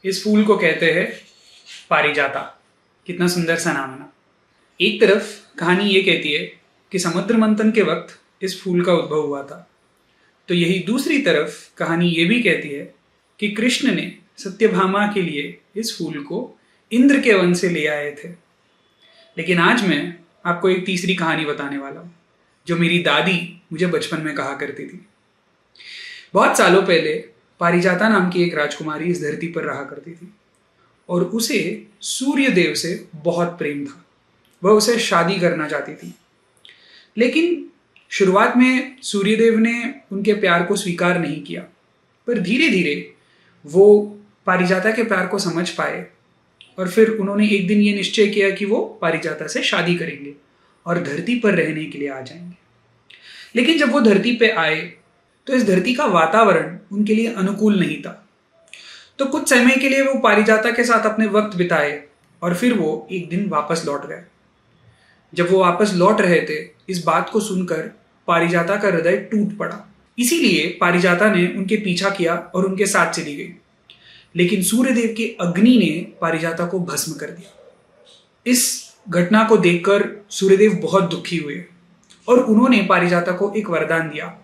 इस फूल को कहते हैं पारिजाता। कितना सुंदर सा नाम है ना। एक तरफ कहानी ये कहती है कि समुद्र मंथन के वक्त इस फूल का उद्भव हुआ था, तो यही दूसरी तरफ कहानी ये भी कहती है कि कृष्ण ने सत्यभामा के लिए इस फूल को इंद्र के वन से ले आए थे। लेकिन आज मैं आपको एक तीसरी कहानी बताने वाला हूँ, जो मेरी दादी मुझे बचपन में कहा करती थी। बहुत सालों पहले पारिजाता नाम की एक राजकुमारी इस धरती पर रहा करती थी और उसे सूर्य देव से बहुत प्रेम था। वह उसे शादी करना चाहती थी, लेकिन शुरुआत में सूर्यदेव ने उनके प्यार को स्वीकार नहीं किया, पर धीरे धीरे वो पारिजाता के प्यार को समझ पाए और फिर उन्होंने एक दिन ये निश्चय किया कि वो पारिजाता से शादी करेंगे और धरती पर रहने के लिए आ जाएंगे। लेकिन जब वो धरती पे आए तो इस धरती का वातावरण उनके लिए अनुकूल नहीं था, तो कुछ समय के लिए वो पारिजाता के साथ अपने वक्त बिताए और फिर वो एक दिन वापस लौट गए। जब वो वापस लौट रहे थे, इस बात को सुनकर पारिजाता का हृदय टूट पड़ा। इसीलिए पारिजाता ने उनके पीछा किया और उनके साथ चली गई। लेकिन सूर्यदेव की अग्नि ने पारिजाता को भस्म कर दिया। इस घटना को देखकर सूर्यदेव बहुत दुखी हुए और उन्होंने पारिजाता को एक वरदान दिया।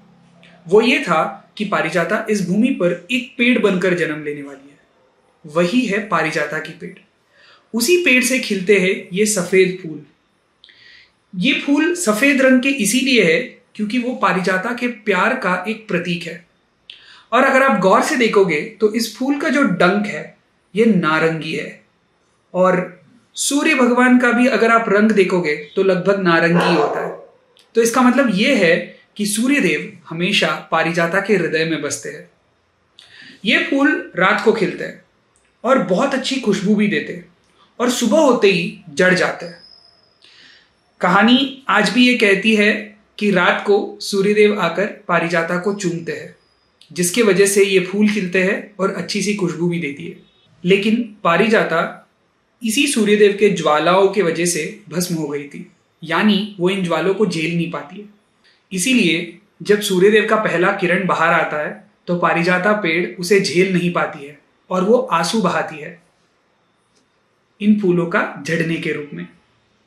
वो ये था कि पारिजाता इस भूमि पर एक पेड़ बनकर जन्म लेने वाली है। वही है पारिजाता की पेड़। उसी पेड़ से खिलते हैं ये सफेद फूल। ये फूल सफेद रंग के इसीलिए है क्योंकि वो पारिजाता के प्यार का एक प्रतीक है। और अगर आप गौर से देखोगे तो इस फूल का जो डंक है ये नारंगी है, और सूर्य भगवान का भी अगर आप रंग देखोगे तो लगभग नारंगी होता है। तो इसका मतलब ये है कि सूर्यदेव हमेशा पारिजाता के हृदय में बसते हैं। ये फूल रात को खिलते हैं और बहुत अच्छी खुशबू भी देते हैं और सुबह होते ही जड़ जाते हैं। कहानी आज भी ये कहती है कि रात को सूर्यदेव आकर पारिजाता को चूमते हैं, जिसके वजह से ये फूल खिलते हैं और अच्छी सी खुशबू भी देती है। लेकिन पारिजाता इसी सूर्यदेव के ज्वालाओं के वजह से भस्म हो गई थी, यानी वो इन ज्वालों को झेल नहीं पाती है। इसीलिए जब सूर्यदेव का पहला किरण बाहर आता है तो पारिजाता पेड़ उसे झेल नहीं पाती है और वो आंसू बहाती है इन फूलों का झड़ने के रूप में।